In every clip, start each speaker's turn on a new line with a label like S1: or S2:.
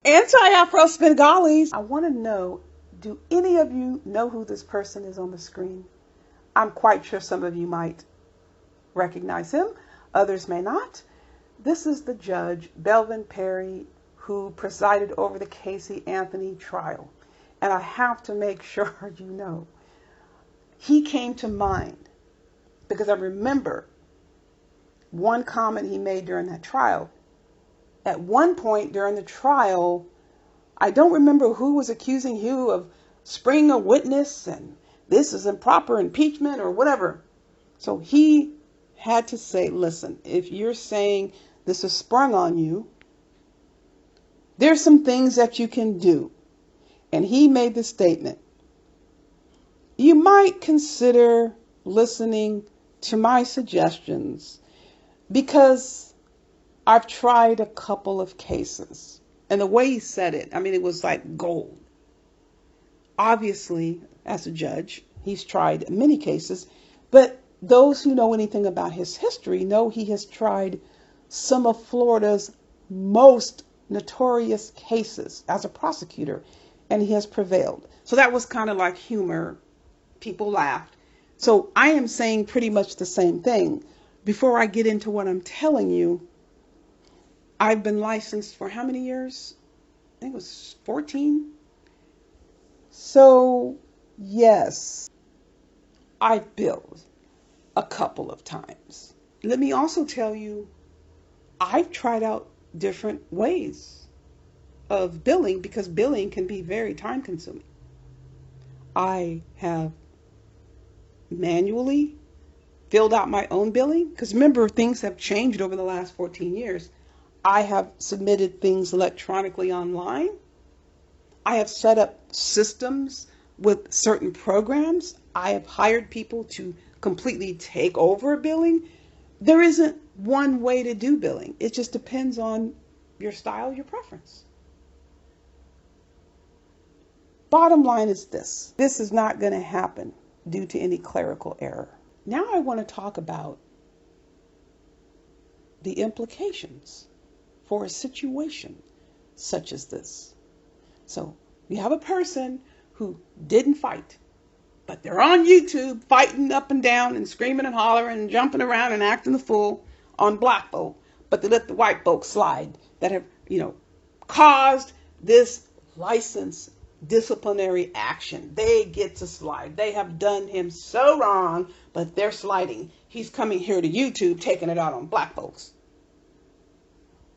S1: Anti-Afros Bengalis. I want to know, do any of you know who this person is on the screen? I'm quite sure some of you might recognize him. Others may not. This is the judge, Belvin Perry, who presided over the Casey Anthony trial. And I have to make sure you know, he came to mind because I remember one comment he made during that trial. At one point during the trial, I don't remember who was accusing who of springing a witness and this is improper impeachment or whatever. So he had to say, listen, if you're saying this is sprung on you, there's some things that you can do. And he made the statement, you might consider listening to my suggestions because I've tried a couple of cases. And the way he said it, I mean, it was like gold. Obviously, as a judge, he's tried many cases, but those who know anything about his history know he has tried some of Florida's most notorious cases as a prosecutor, and he has prevailed. So that was kind of like humor. People laughed. So I am saying pretty much the same thing. Before I get into what I'm telling you, I've been licensed for how many years? I think it was 14. So yes, I've billed a couple of times. Let me also tell you, I've tried out different ways of billing because billing can be very time consuming. I have manually filled out my own billing because remember, things have changed over the last 14 years. I have submitted things electronically online. I have set up systems with certain programs. I have hired people to completely take over billing. There isn't one way to do billing. It just depends on your style, your preference. Bottom line is this. This is not going to happen due to any clerical error. Now I want to talk about the implications for a situation such as this. So you have a person who didn't fight, but they're on YouTube fighting up and down and screaming and hollering and jumping around and acting the fool on black folk, but they let the white folks slide that have, caused this license disciplinary action. They get to slide. They have done him so wrong, but they're sliding. He's coming here to YouTube, taking it out on black folks.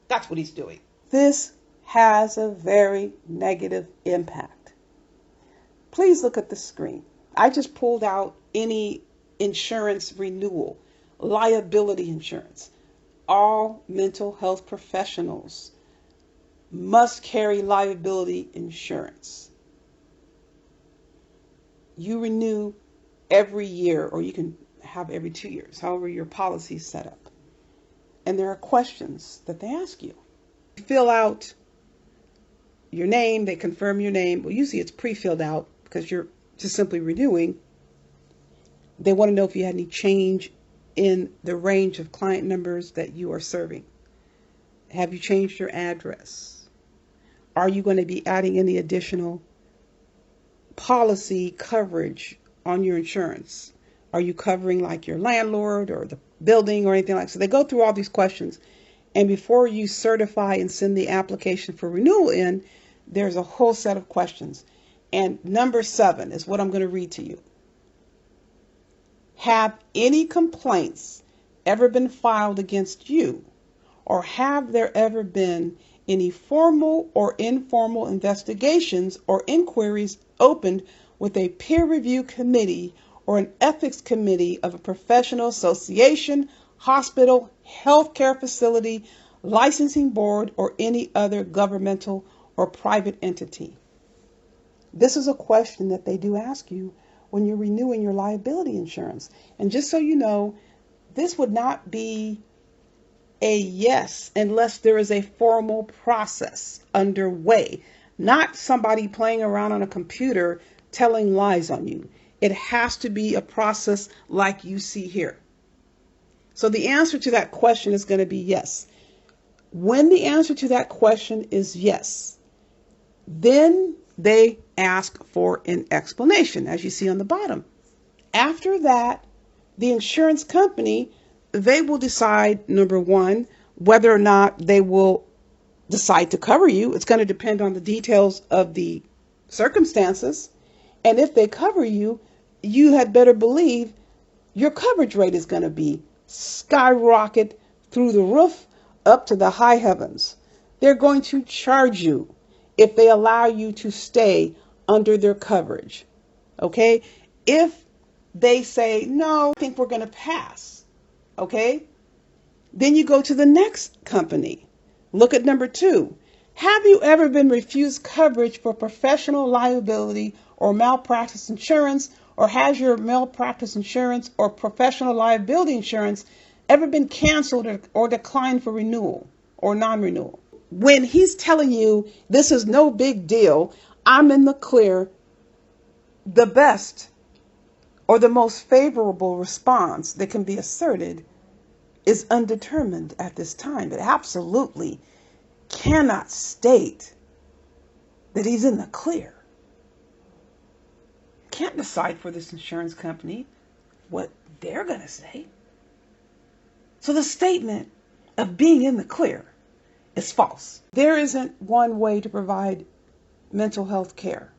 S1: That's what he's doing. This has a very negative impact. Please look at the screen. I just pulled out any insurance renewal, liability insurance. All mental health professionals must carry liability insurance. You renew every year, or you can have every 2 years, however your policy is set up. And there are questions that they ask you. You fill out your name, they confirm your name. Well, usually it's pre-filled out because you're just simply renewing. They want to know if you had any change in the range of client numbers that you are serving. Have you changed your address? Are you going to be adding any additional policy coverage on your insurance? Are you covering like your landlord or the building or anything like that? So they go through all these questions. And before you certify and send the application for renewal in, there's a whole set of questions. And number 7 is what I'm going to read to you. Have any complaints ever been filed against you? Or have there ever been any formal or informal investigations or inquiries opened with a peer review committee or an ethics committee of a professional association, hospital, healthcare facility, licensing board, or any other governmental or private entity? This is a question that they do ask you when you're renewing your liability insurance. And just so you know, this would not be a yes unless there is a formal process underway, not somebody playing around on a computer telling lies on you. It has to be a process like you see here. So the answer to that question is going to be yes. When the answer to that question is yes, Then they ask for an explanation, as you see on the bottom. After that, the insurance company, they will decide, number one, whether or not they will decide to cover you. It's going to depend on the details of the circumstances. And if they cover you, you had better believe your coverage rate is going to be skyrocket through the roof up to the high heavens. They're going to charge you if they allow you to stay under their coverage. Okay? If they say, no, I think we're going to pass. Okay? Then you go to the next company. Look at number 2. Have you ever been refused coverage for professional liability or malpractice insurance, or has your malpractice insurance or professional liability insurance ever been canceled or declined for renewal or non-renewal? When he's telling you this is no big deal, I'm in the clear, the best or the most favorable response that can be asserted is undetermined at this time. It absolutely cannot state that he's in the clear. Can't decide for this insurance company what they're going to say. So the statement of being in the clear is false. There isn't one way to provide mental health care.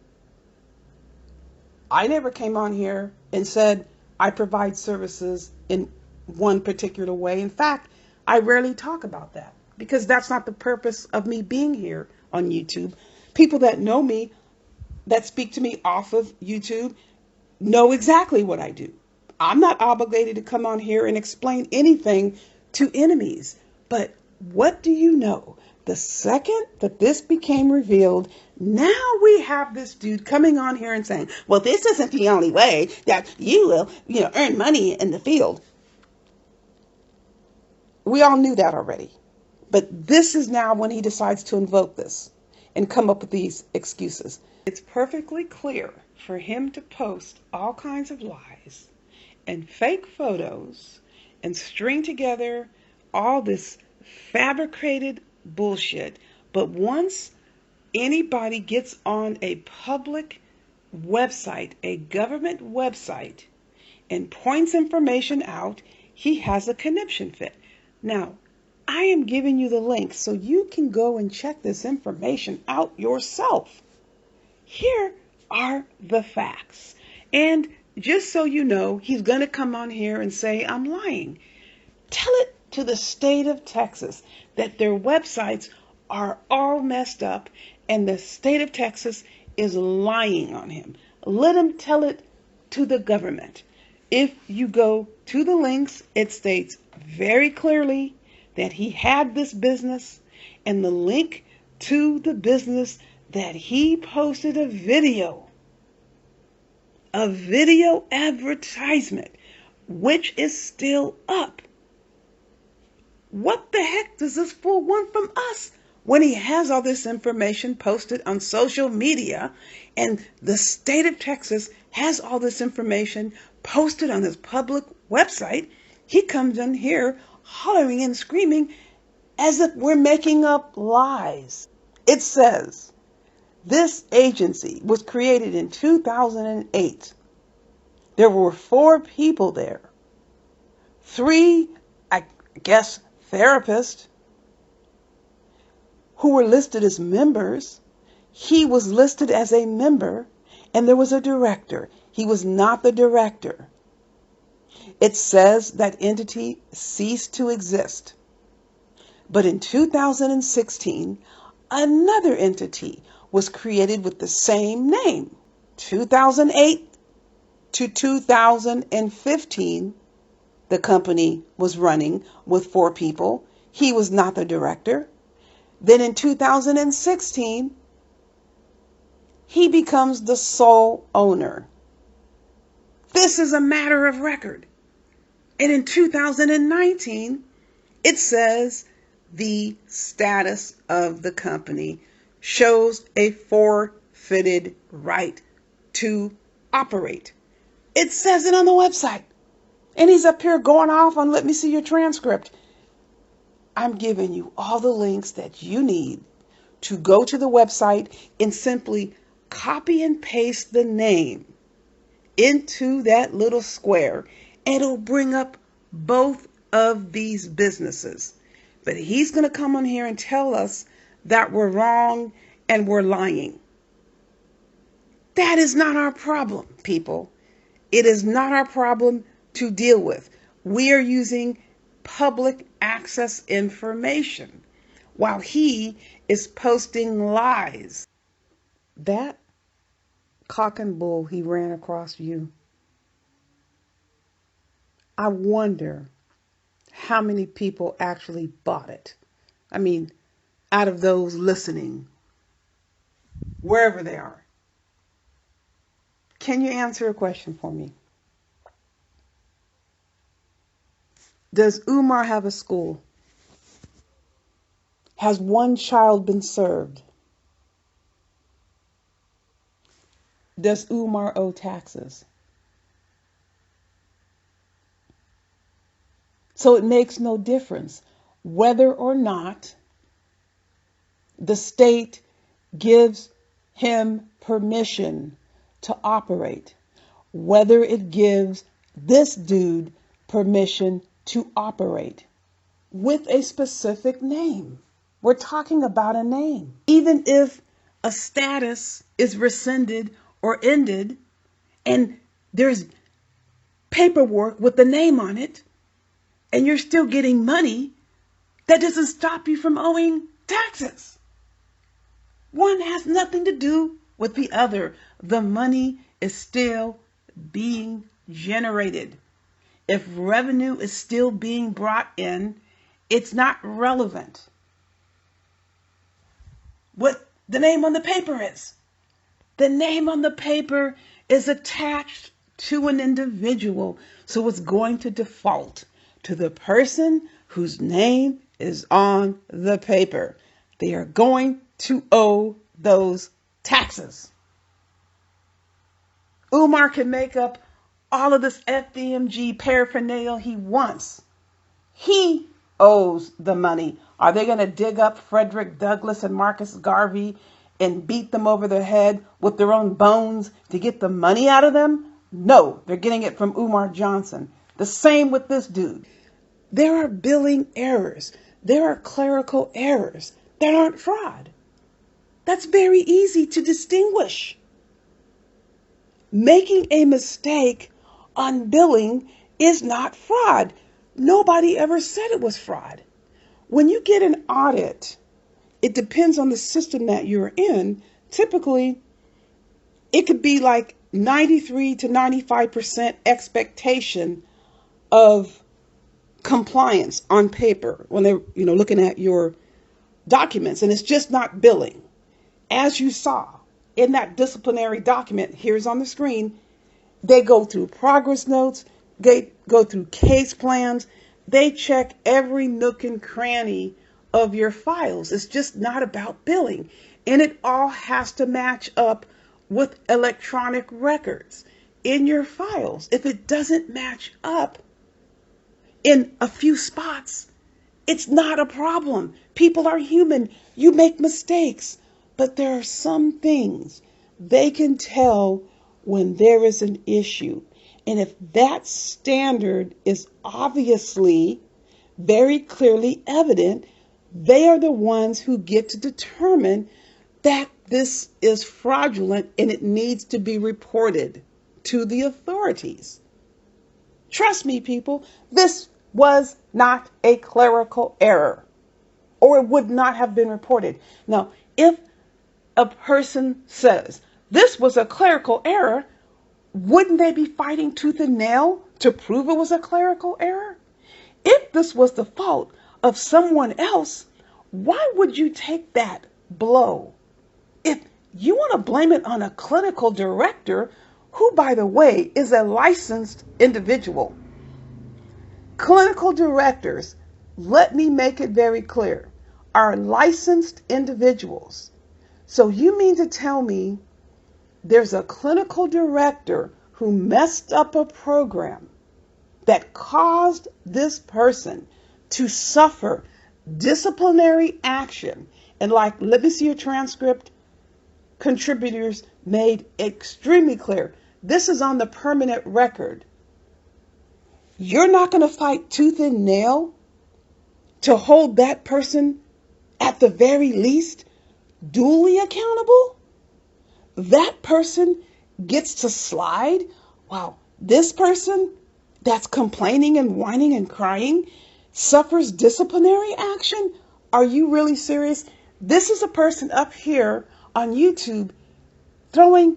S1: I never came on here and said I provide services in one particular way. In fact, I rarely talk about that because that's not the purpose of me being here on YouTube. People that know me, that speak to me off of YouTube, know exactly what I do. I'm not obligated to come on here and explain anything to enemies. But what do you know? The second that this became revealed, now we have this dude coming on here and saying, well, this isn't the only way that you will, earn money in the field. We all knew that already. But this is now when he decides to invoke this and come up with these excuses. It's perfectly clear for him to post all kinds of lies and fake photos and string together all this fabricated bullshit. But once anybody gets on a public website, a government website, and points information out, he has a conniption fit. Now, I am giving you the link so you can go and check this information out yourself. Here are the facts. And just so you know, he's going to come on here and say, I'm lying. Tell it to the state of Texas that their websites are all messed up and the state of Texas is lying on him. Let him tell it to the government. If you go to the links, it states very clearly that he had this business, and the link to the business that he posted a video advertisement, which is still up. What the heck does this fool want from us when he has all this information posted on social media and the state of Texas has all this information posted on his public website? He comes in here hollering and screaming as if we're making up lies. It says this agency was created in 2008. There were 4 people there. 3, I guess, therapists who were listed as members. He was listed as a member, and there was a director. He was not the director. It says that entity ceased to exist. But in 2016, another entity was created with the same name. 2008 to 2015, the company was running with 4 people. He was not the director. Then in 2016, he becomes the sole owner. This is a matter of record. And in 2019, it says the status of the company shows a forfeited right to operate. It says it on the website. And he's up here going off on, let me see your transcript. I'm giving you all the links that you need to go to the website and simply copy and paste the name into that little square, and it'll bring up both of these businesses. But he's going to come on here and tell us that we're wrong and we're lying. That is not our problem, people. It is not our problem to deal with. We are using public access information while he is posting lies. That cock and bull he ran across you. I wonder how many people actually bought it. I mean, out of those listening, wherever they are. Can you answer a question for me? Does Umar have a school? Has one child been served? Does Umar owe taxes? So it makes no difference whether or not the state gives him permission to operate, whether it gives this dude permission to operate with a specific name. We're talking about a name. Even if a status is rescinded or ended and there's paperwork with the name on it and you're still getting money, that doesn't stop you from owing taxes. One has nothing to do with the other. The money is still being generated. If revenue is still being brought in, it's not relevant what the name on the paper is. The name on the paper is attached to an individual, so it's going to default to the person whose name is on the paper. They are going to owe those taxes. Umar can make up all of this FDMG paraphernalia he wants. He owes the money. Are they going to dig up Frederick Douglass and Marcus Garvey and beat them over the head with their own bones to get the money out of them? No, they're getting it from Umar Johnson. The same with this dude. There are billing errors. There are clerical errors that aren't fraud. That's very easy to distinguish. Making a mistake on billing is not fraud. Nobody ever said it was fraud. When you get an audit, it depends on the system that you're in. Typically, it could be like 93 to 95% expectation of compliance on paper when they're looking at your documents, and it's just not billing. As you saw in that disciplinary document, here's on the screen, they go through progress notes, they go through case plans, they check every nook and cranny of your files. It's just not about billing. And it all has to match up with electronic records in your files. If it doesn't match up in a few spots, it's not a problem. People are human. You make mistakes. But there are some things they can tell when there is an issue. And if that standard is obviously very clearly evident, they are the ones who get to determine that this is fraudulent and it needs to be reported to the authorities. Trust me, people, this was not a clerical error, or it would not have been reported. Now, if a person says this was a clerical error, wouldn't they be fighting tooth and nail to prove it was a clerical error? If this was the fault of someone else, why would you take that blow? If you want to blame it on a clinical director, who, by the way, is a licensed individual. Clinical directors, let me make it very clear, are licensed individuals. So you mean to tell me there's a clinical director who messed up a program that caused this person to suffer disciplinary action, And like, let me see your transcript. Contributors made extremely clear. This is on the permanent record. You're not going to fight tooth and nail to hold that person at the very least duly accountable. That person gets to slide while this person that's complaining and whining and crying suffers disciplinary action. Are you really serious? This is a person up here on YouTube throwing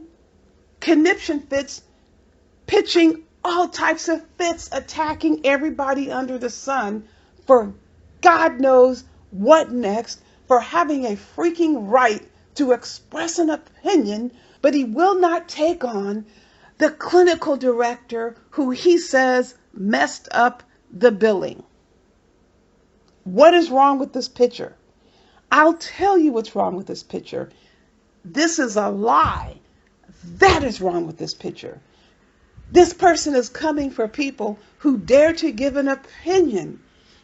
S1: conniption fits, pitching all types of fits, attacking everybody under the sun for God knows what next, for having a freaking right to express an opinion, but he will not take on the clinical director who he says messed up the billing. What is wrong with this picture? I'll tell you what's wrong with this picture. This is a lie. That is wrong with this picture. This person is coming for people who dare to give an opinion,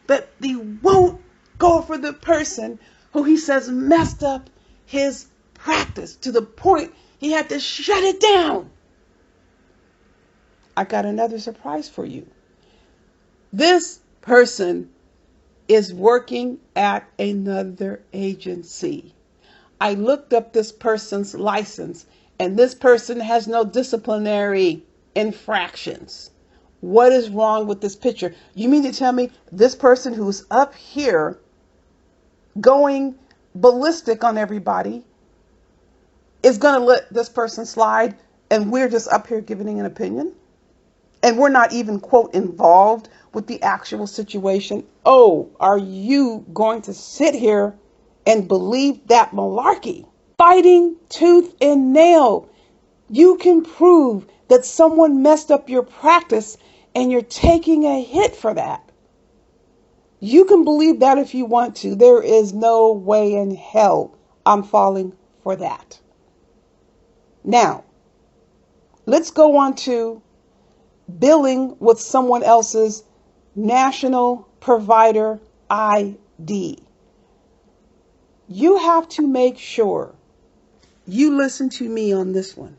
S1: but they won't go for the person who he says messed up his practice to the point he had to shut it down. I got another surprise for you. This person is working at another agency. I looked up this person's license, and this person has no disciplinary infractions. What is wrong with this picture? You mean to tell me this person who's up here going ballistic on everybody is going to let this person slide, and we're just up here giving an opinion? And we're not even, quote, involved with the actual situation. Oh, are you going to sit here and believe that malarkey? Fighting tooth and nail. You can prove that someone messed up your practice and you're taking a hit for that. You can believe that if you want to. There is no way in hell I'm falling for that. Now, let's go on to billing with someone else's national provider ID. You have to make sure you listen to me on this one.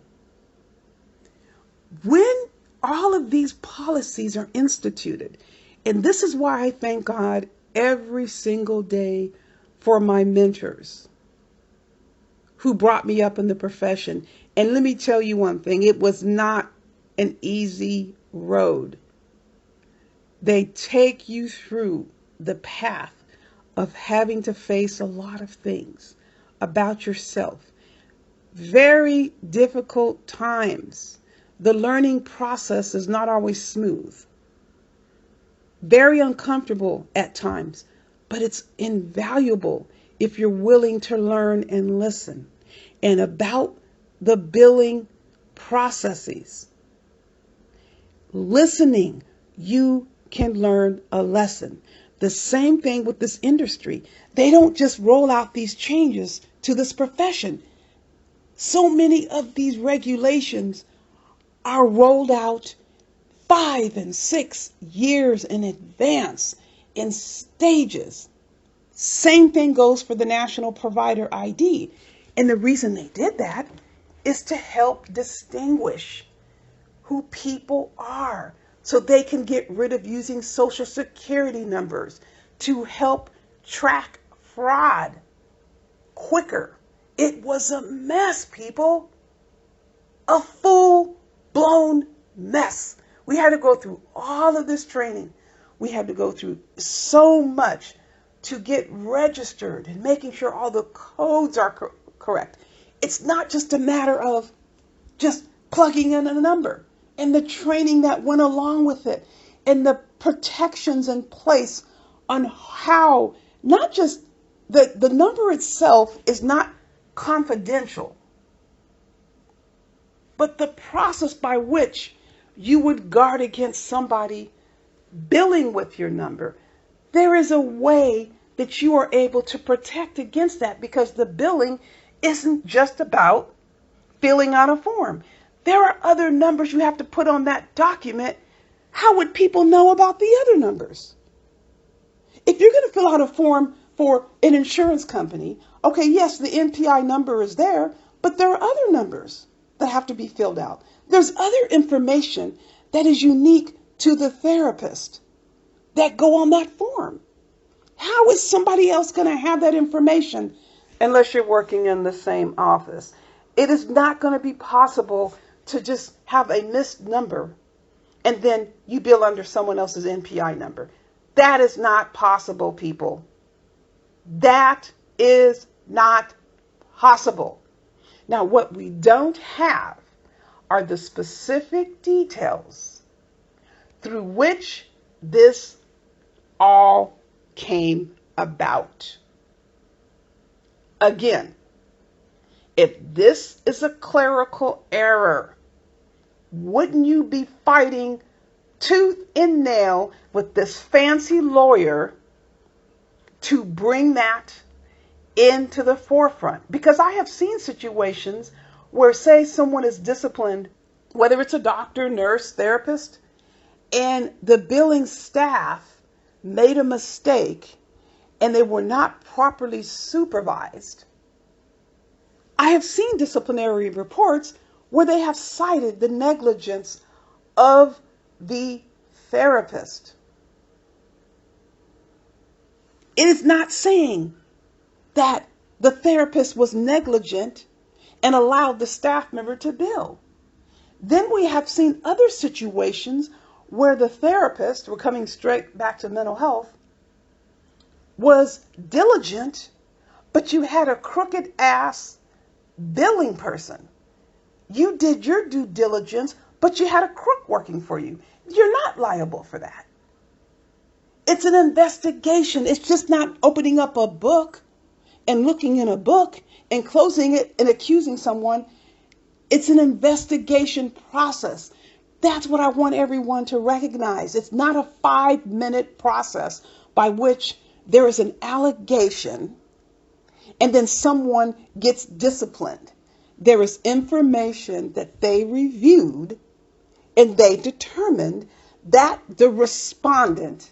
S1: When all of these policies are instituted, and this is why I thank God every single day for my mentors who brought me up in the profession. And let me tell you one thing, it was not an easy road. They take you through the path of having to face a lot of things about yourself. Very difficult times. The learning process is not always smooth. Very uncomfortable at times, but it's invaluable if you're willing to learn and listen. And about the billing processes, listening, you can learn a lesson. The same thing with this industry. They don't just roll out these changes to this profession. So many of these regulations are rolled out 5 and 6 years in advance in stages. Same thing goes for the National Provider ID. And the reason they did that is to help distinguish who people are so they can get rid of using social security numbers to help track fraud quicker. It was a mess, people. A full-blown mess. We had to go through all of this training. We had to go through so much to get registered and making sure all the codes are correct. It's not just a matter of just plugging in a number, and the training that went along with it, and the protections in place on how, not just the number itself is not confidential, but the process by which you would guard against somebody billing with your number. There is a way that you are able to protect against that, because the billing isn't just about filling out a form. There are other numbers you have to put on that document. How would people know about the other numbers? If you're going to fill out a form for an insurance company, Okay, yes, the NPI number is there, but there are other numbers that have to be filled out. There's other information that is unique to the therapist that go on that form. How is somebody else going to have that information unless you're working in the same office? It is not going to be possible to just have a missed number and then you bill under someone else's NPI number. That is not possible, people. That is not possible. Now, what we don't have are the specific details through which this all came about. Again, if this is a clerical error, wouldn't you be fighting tooth and nail with this fancy lawyer to bring that into the forefront? Because I have seen situations where, say, someone is disciplined, whether it's a doctor, nurse, therapist, and the billing staff made a mistake and they were not properly supervised. I have seen disciplinary reports where they have cited the negligence of the therapist. It is not saying that the therapist was negligent and allowed the staff member to bill. Then we have seen other situations where the therapist, we're coming straight back to mental health, was diligent, but you had a crooked ass billing person. You did your due diligence, but you had a crook working for you. You're not liable for that. It's an investigation. It's just not opening up a book and looking in a book and closing it and accusing someone. It's an investigation process. That's what I want everyone to recognize. It's not a 5-minute process by which there is an allegation and then someone gets disciplined. There is information that they reviewed and they determined that the respondent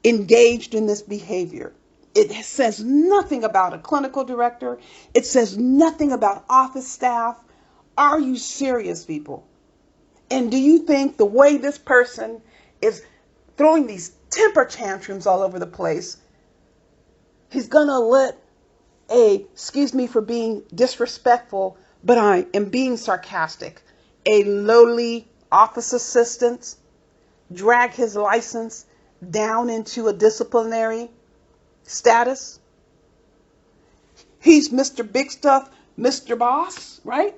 S1: engaged in this behavior. It says nothing about a clinical director. It says nothing about office staff. Are you serious, people? And do you think the way this person is throwing these temper tantrums all over the place, he's going to let excuse me for being disrespectful, but I am being sarcastic, a lowly office assistant drag his license down into a disciplinary status? He's Mr. Big Stuff, Mr. Boss, right?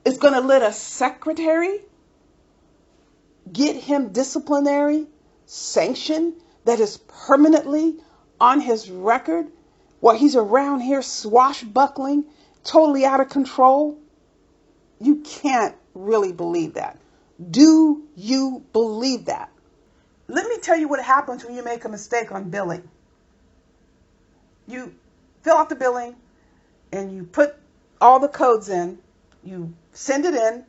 S1: Is going to let a secretary get him disciplinary sanction that is permanently on his record while he's around here swashbuckling, totally out of control? You can't really believe that. Do you believe that? Let me tell you what happens when you make a mistake on billing. You fill out the billing and you put all the codes in, you send it in,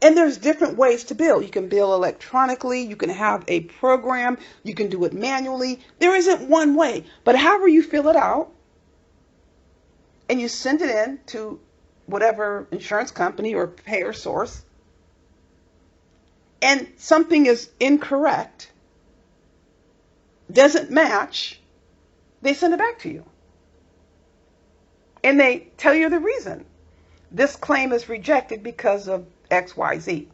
S1: and there's different ways to bill. You can bill electronically, you can have a program, you can do it manually. There isn't one way, but however you fill it out and you send it in to whatever insurance company or payer source, and something is incorrect, doesn't match, they send it back to you. And they tell you the reason. This claim is rejected because of XYZ.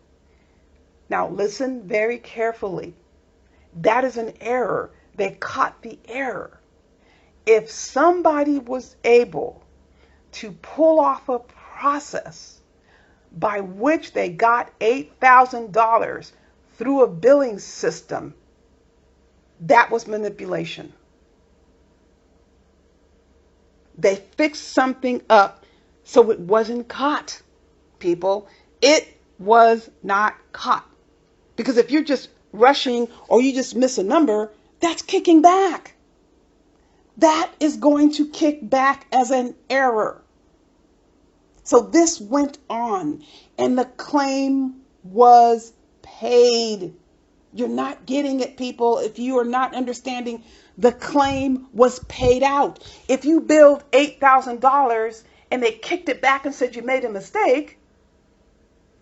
S1: Now listen very carefully. That is an error. They caught the error. If somebody was able to pull off a process by which they got $8,000 through a billing system, that was manipulation. They fixed something up so it wasn't caught, people. It was not caught. Because if you're just rushing or you just miss a number, that's kicking back. That is going to kick back as an error. So this went on and the claim was paid. You're not getting it, people, if you are not understanding the claim was paid out. If you billed $8,000 and they kicked it back and said you made a mistake,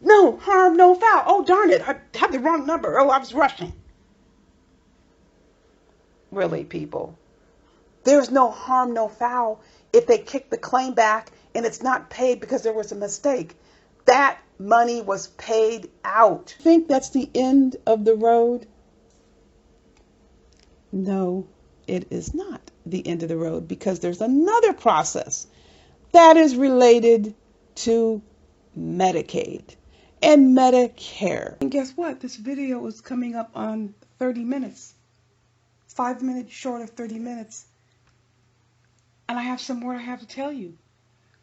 S1: no harm, no foul. Oh, darn it, I had the wrong number. Oh, I was rushing. Really, people, there's no harm, no foul if they kick the claim back and it's not paid because there was a mistake. That money was paid out. Think that's the end of the road? No, it is not the end of the road, because there's another process that is related to Medicaid and Medicare. And guess what? This video is coming up on 30 minutes. 5 minutes short of 30 minutes. And I have some more I have to tell you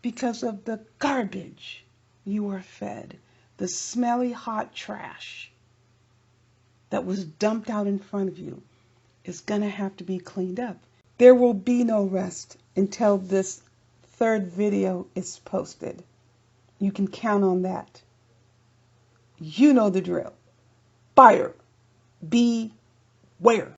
S1: because of the garbage you are fed, the smelly hot trash that was dumped out in front of you is going to have to be cleaned up. There will be no rest until this third video is posted. You can count on that. You know the drill. Buyer, beware.